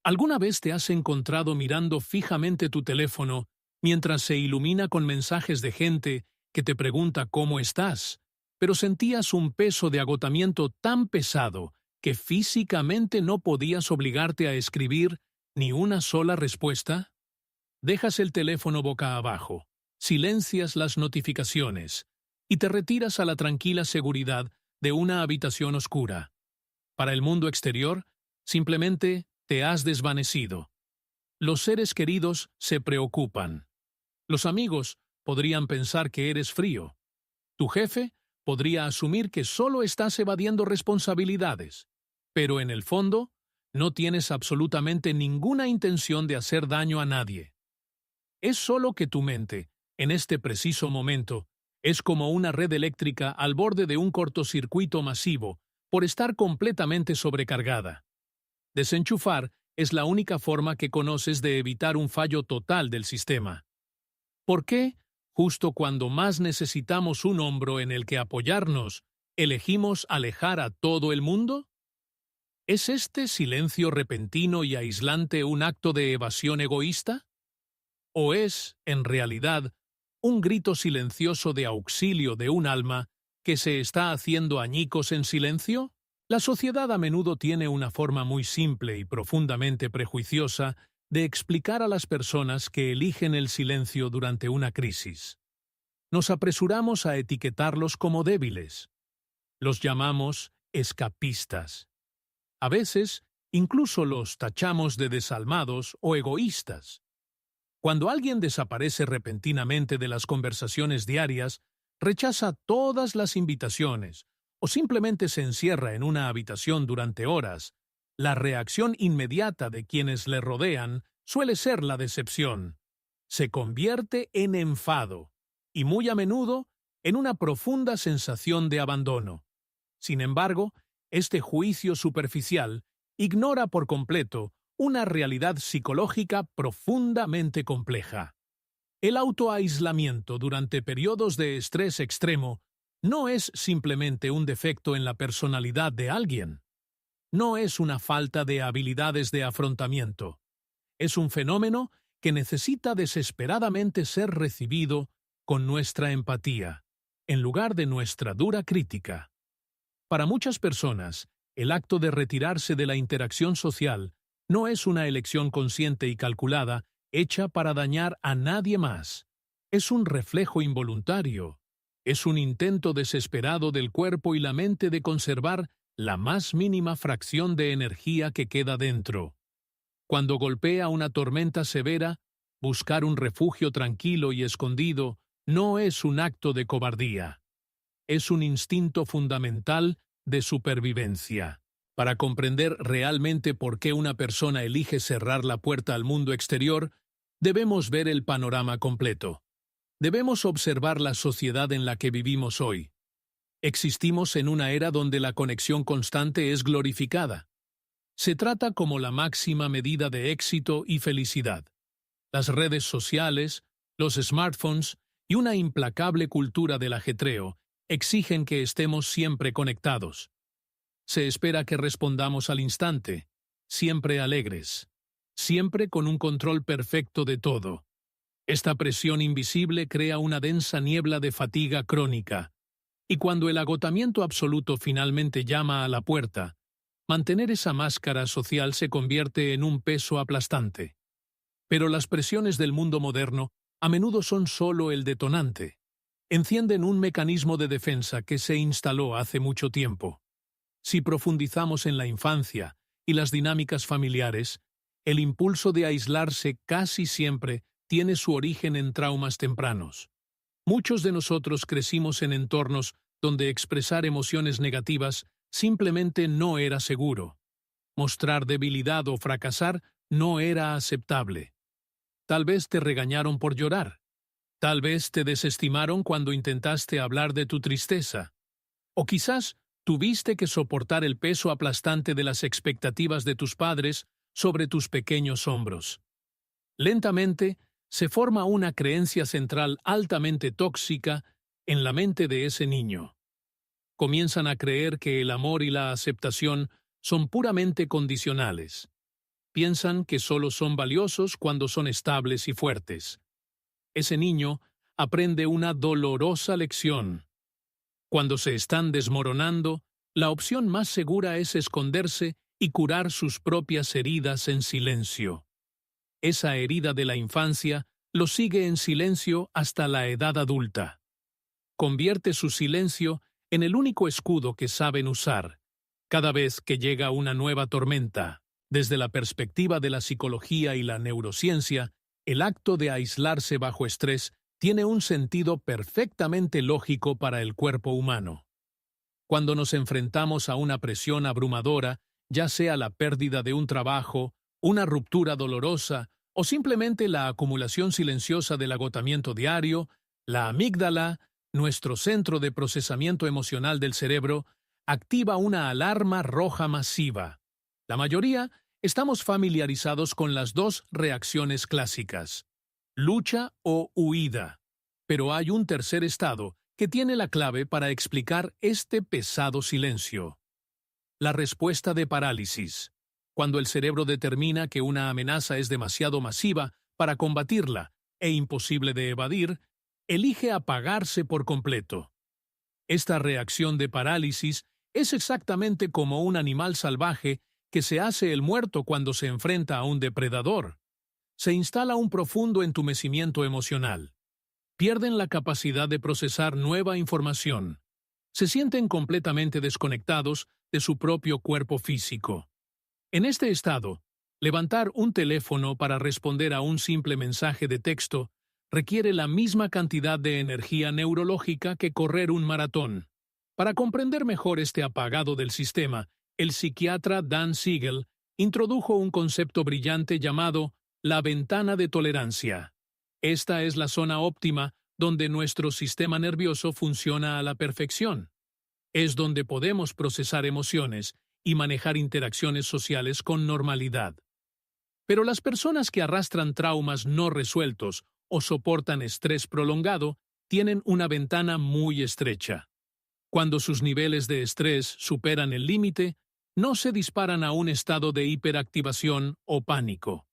¿Alguna vez te has encontrado mirando fijamente tu teléfono mientras se ilumina con mensajes de gente que te pregunta cómo estás, pero sentías un peso de agotamiento tan pesado que físicamente no podías obligarte a escribir ni una sola respuesta? Dejas el teléfono boca abajo, silencias las notificaciones y te retiras a la tranquila seguridad de una habitación oscura. Para el mundo exterior, simplemente te has desvanecido. Los seres queridos se preocupan. Los amigos podrían pensar que eres frío. Tu jefe podría asumir que solo estás evadiendo responsabilidades, pero en el fondo no tienes absolutamente ninguna intención de hacer daño a nadie. Es solo que tu mente, en este preciso momento, es como una red eléctrica al borde de un cortocircuito masivo por estar completamente sobrecargada. Desenchufar es la única forma que conoces de evitar un fallo total del sistema. ¿Por qué, justo cuando más necesitamos un hombro en el que apoyarnos, elegimos alejar a todo el mundo? ¿Es este silencio repentino y aislante un acto de evasión egoísta? ¿O es, en realidad, un grito silencioso de auxilio de un alma que se está haciendo añicos en silencio? La sociedad a menudo tiene una forma muy simple y profundamente prejuiciosa de explicar a las personas que eligen el silencio durante una crisis. Nos apresuramos a etiquetarlos como débiles. Los llamamos escapistas. A veces, incluso los tachamos de desalmados o egoístas. Cuando alguien desaparece repentinamente de las conversaciones diarias, rechaza todas las invitaciones o simplemente se encierra en una habitación durante horas, la reacción inmediata de quienes le rodean suele ser la decepción. Se convierte en enfado y muy a menudo en una profunda sensación de abandono. Sin embargo, este juicio superficial ignora por completo una realidad psicológica profundamente compleja. El autoaislamiento durante periodos de estrés extremo no es simplemente un defecto en la personalidad de alguien. No es una falta de habilidades de afrontamiento. Es un fenómeno que necesita desesperadamente ser recibido con nuestra empatía, en lugar de nuestra dura crítica. Para muchas personas, el acto de retirarse de la interacción social no es una elección consciente y calculada hecha para dañar a nadie más. Es un reflejo involuntario. Es un intento desesperado del cuerpo y la mente de conservar la más mínima fracción de energía que queda dentro. Cuando golpea una tormenta severa, buscar un refugio tranquilo y escondido no es un acto de cobardía. Es un instinto fundamental de supervivencia. Para comprender realmente por qué una persona elige cerrar la puerta al mundo exterior, debemos ver el panorama completo. Debemos observar la sociedad en la que vivimos hoy. Existimos en una era donde la conexión constante es glorificada. Se trata como la máxima medida de éxito y felicidad. Las redes sociales, los smartphones y una implacable cultura del ajetreo exigen que estemos siempre conectados. Se espera que respondamos al instante, siempre alegres, siempre con un control perfecto de todo. Esta presión invisible crea una densa niebla de fatiga crónica, y cuando el agotamiento absoluto finalmente llama a la puerta, mantener esa máscara social se convierte en un peso aplastante. Pero las presiones del mundo moderno a menudo son solo el detonante. Encienden un mecanismo de defensa que se instaló hace mucho tiempo. Si profundizamos en la infancia y las dinámicas familiares, el impulso de aislarse casi siempre tiene su origen en traumas tempranos. Muchos de nosotros crecimos en entornos donde expresar emociones negativas simplemente no era seguro. Mostrar debilidad o fracasar no era aceptable. Tal vez te regañaron por llorar. Tal vez te desestimaron cuando intentaste hablar de tu tristeza. O quizás tuviste que soportar el peso aplastante de las expectativas de tus padres sobre tus pequeños hombros. Lentamente, se forma una creencia central altamente tóxica en la mente de ese niño. Comienzan a creer que el amor y la aceptación son puramente condicionales. piensan que solo son valiosos cuando son estables y fuertes. Ese niño aprende una dolorosa lección. Cuando se están desmoronando, la opción más segura es esconderse y curar sus propias heridas en silencio. Esa herida de la infancia lo sigue en silencio hasta la edad adulta. Convierte su silencio en el único escudo que saben usar, cada vez que llega una nueva tormenta. Desde la perspectiva de la psicología y la neurociencia, el acto de aislarse bajo estrés tiene un sentido perfectamente lógico para el cuerpo humano. Cuando nos enfrentamos a una presión abrumadora, ya sea la pérdida de un trabajo, una ruptura dolorosa o simplemente la acumulación silenciosa del agotamiento diario, la amígdala, nuestro centro de procesamiento emocional del cerebro, activa una alarma roja masiva. La mayoría estamos familiarizados con las dos reacciones clásicas: lucha o huida. Pero hay un tercer estado que tiene la clave para explicar este pesado silencio. La respuesta de parálisis. Cuando el cerebro determina que una amenaza es demasiado masiva para combatirla e imposible de evadir, elige apagarse por completo. Esta reacción de parálisis es exactamente como un animal salvaje que se hace el muerto cuando se enfrenta a un depredador. Se instala un profundo entumecimiento emocional. Pierden la capacidad de procesar nueva información. Se sienten completamente desconectados de su propio cuerpo físico. En este estado, levantar un teléfono para responder a un simple mensaje de texto requiere la misma cantidad de energía neurológica que correr un maratón. Para comprender mejor este apagado del sistema, el psiquiatra Dan Siegel introdujo un concepto brillante llamado la ventana de tolerancia. Esta es la zona óptima donde nuestro sistema nervioso funciona a la perfección. Es donde podemos procesar emociones y manejar interacciones sociales con normalidad. Pero las personas que arrastran traumas no resueltos o soportan estrés prolongado tienen una ventana muy estrecha. Cuando sus niveles de estrés superan el límite, no se disparan a un estado de hiperactivación o pánico.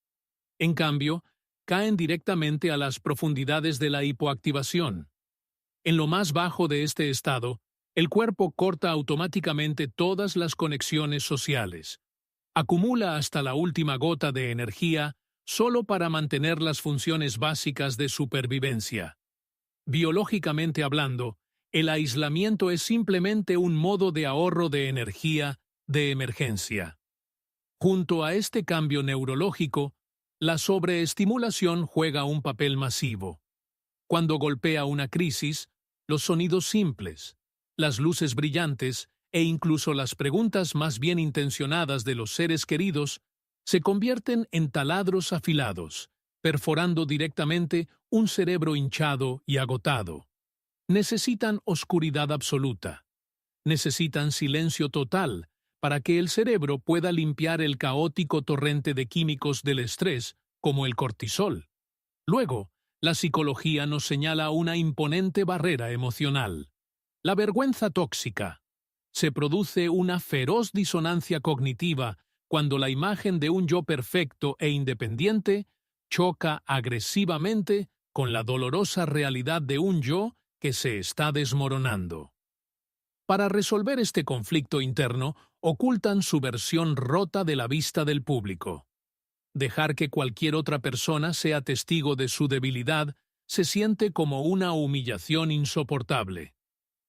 En cambio, caen directamente a las profundidades de la hipoactivación. En lo más bajo de este estado, el cuerpo corta automáticamente todas las conexiones sociales. Acumula hasta la última gota de energía solo para mantener las funciones básicas de supervivencia. Biológicamente hablando, el aislamiento es simplemente un modo de ahorro de energía de emergencia. Junto a este cambio neurológico, la sobreestimulación juega un papel masivo. Cuando golpea una crisis, los sonidos simples, las luces brillantes e incluso las preguntas más bien intencionadas de los seres queridos se convierten en taladros afilados, perforando directamente un cerebro hinchado y agotado. Necesitan oscuridad absoluta. Necesitan silencio total para que el cerebro pueda limpiar el caótico torrente de químicos del estrés, como el cortisol. Luego, la psicología nos señala una imponente barrera emocional: la vergüenza tóxica. Se produce una feroz disonancia cognitiva cuando la imagen de un yo perfecto e independiente choca agresivamente con la dolorosa realidad de un yo que se está desmoronando. Para resolver este conflicto interno, ocultan su versión rota de la vista del público. Dejar que cualquier otra persona sea testigo de su debilidad se siente como una humillación insoportable.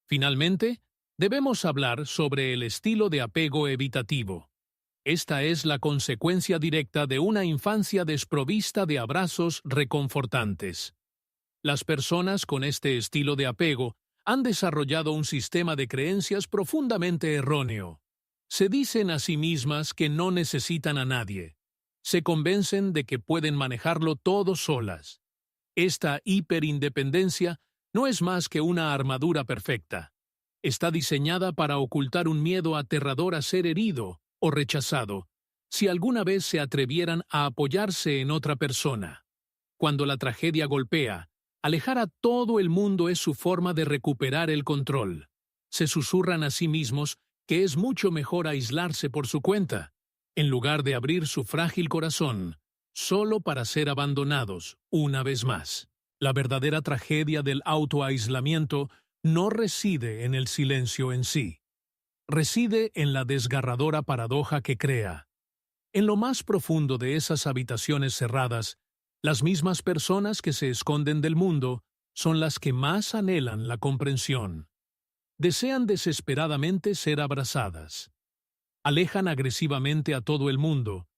Finalmente, debemos hablar sobre el estilo de apego evitativo. Esta es la consecuencia directa de una infancia desprovista de abrazos reconfortantes. Las personas con este estilo de apego han desarrollado un sistema de creencias profundamente erróneo. Se dicen a sí mismas que no necesitan a nadie. Se convencen de que pueden manejarlo todo solas. Esta hiperindependencia no es más que una armadura perfecta. Está diseñada para ocultar un miedo aterrador a ser herido o rechazado, si alguna vez se atrevieran a apoyarse en otra persona. Cuando la tragedia golpea, alejar a todo el mundo es su forma de recuperar el control. Se susurran a sí mismos que es mucho mejor aislarse por su cuenta. en lugar de abrir su frágil corazón, solo para ser abandonados una vez más. La verdadera tragedia del autoaislamiento no reside en el silencio en sí. Reside en la desgarradora paradoja que crea. En lo más profundo de esas habitaciones cerradas, las mismas personas que se esconden del mundo son las que más anhelan la comprensión. Desean desesperadamente ser abrazadas. Alejan agresivamente a todo el mundo,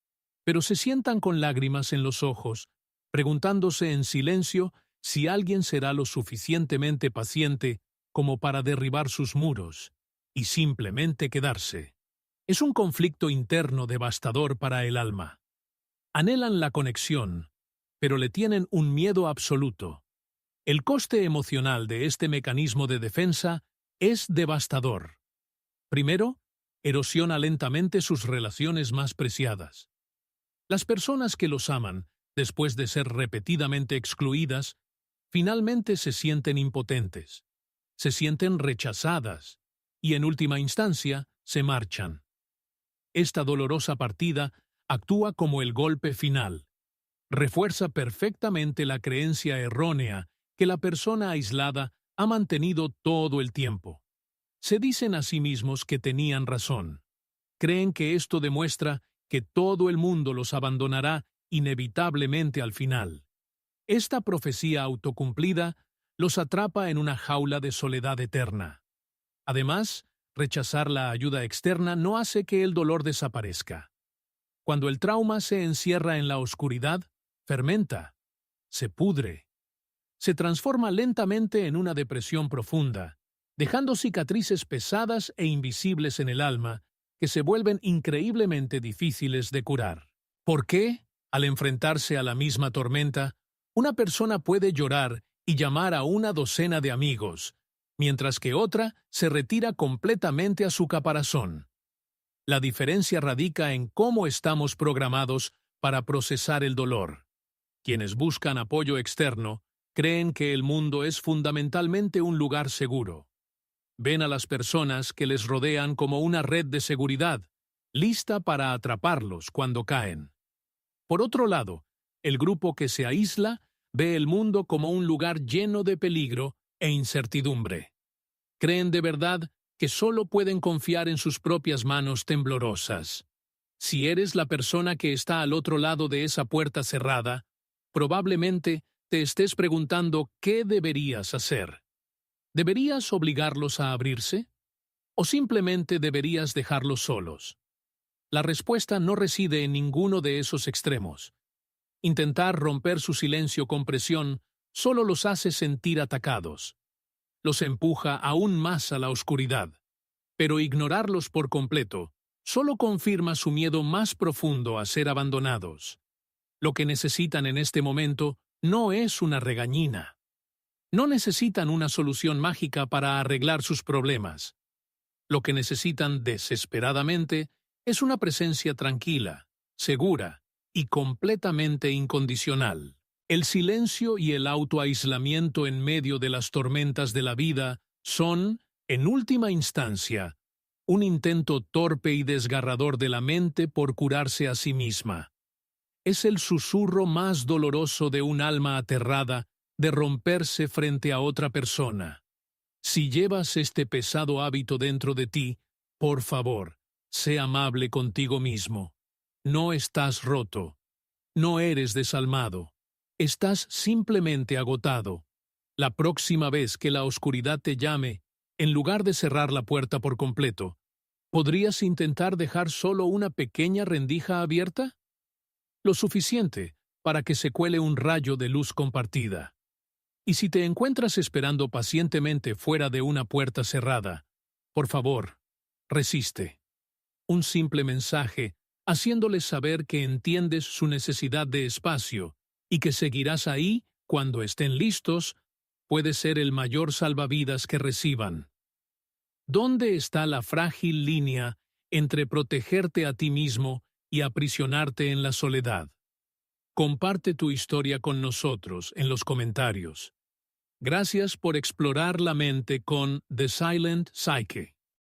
pero se sientan con lágrimas en los ojos, preguntándose en silencio si alguien será lo suficientemente paciente como para derribar sus muros y simplemente quedarse. Es un conflicto interno devastador para el alma. Anhelan la conexión, pero le tienen un miedo absoluto. El coste emocional de este mecanismo de defensa es devastador. Primero, erosiona lentamente sus relaciones más preciadas. Las personas que los aman, después de ser repetidamente excluidas, finalmente se sienten impotentes, se sienten rechazadas y, en última instancia, se marchan. Esta dolorosa partida actúa como el golpe final. Refuerza perfectamente la creencia errónea que la persona aislada ha mantenido todo el tiempo. Se dicen a sí mismos que tenían razón. Creen que esto demuestra que todo el mundo los abandonará inevitablemente al final. Esta profecía autocumplida los atrapa en una jaula de soledad eterna. Además, rechazar la ayuda externa no hace que el dolor desaparezca. Cuando el trauma se encierra en la oscuridad, fermenta, se pudre, se transforma lentamente en una depresión profunda, dejando cicatrices pesadas e invisibles en el alma que se vuelven increíblemente difíciles de curar. ¿Por qué, al enfrentarse a la misma tormenta, una persona puede llorar y llamar a una docena de amigos, mientras que otra se retira completamente a su caparazón? La diferencia radica en cómo estamos programados para procesar el dolor. Quienes buscan apoyo externo creen que el mundo es fundamentalmente un lugar seguro. Ven a las personas que les rodean como una red de seguridad, lista para atraparlos cuando caen. Por otro lado, el grupo que se aísla ve el mundo como un lugar lleno de peligro e incertidumbre. Creen de verdad que solo pueden confiar en sus propias manos temblorosas. Si eres la persona que está al otro lado de esa puerta cerrada, probablemente te estés preguntando qué deberías hacer. ¿Deberías obligarlos a abrirse? ¿O simplemente deberías dejarlos solos? La respuesta no reside en ninguno de esos extremos. Intentar romper su silencio con presión solo los hace sentir atacados. Los empuja aún más a la oscuridad. Pero ignorarlos por completo solo confirma su miedo más profundo a ser abandonados. Lo que necesitan en este momento no es una regañina. No necesitan una solución mágica para arreglar sus problemas. Lo que necesitan desesperadamente es una presencia tranquila, segura y completamente incondicional. El silencio y el autoaislamiento en medio de las tormentas de la vida son, en última instancia, un intento torpe y desgarrador de la mente por curarse a sí misma. Es el susurro más doloroso de un alma aterrada de romperse frente a otra persona. Si llevas este pesado hábito dentro de ti, por favor, sé amable contigo mismo. No estás roto. No eres desalmado. Estás simplemente agotado. La próxima vez que la oscuridad te llame, en lugar de cerrar la puerta por completo, ¿podrías intentar dejar solo una pequeña rendija abierta? Lo suficiente para que se cuele un rayo de luz compartida. Y si te encuentras esperando pacientemente fuera de una puerta cerrada, por favor, resiste. Un simple mensaje, haciéndoles saber que entiendes su necesidad de espacio y que seguirás ahí cuando estén listos, puede ser el mayor salvavidas que reciban. ¿Dónde está la frágil línea entre protegerte a ti mismo y aprisionarte en la soledad? Comparte tu historia con nosotros en los comentarios. Gracias por explorar la mente con The Silent Psyche.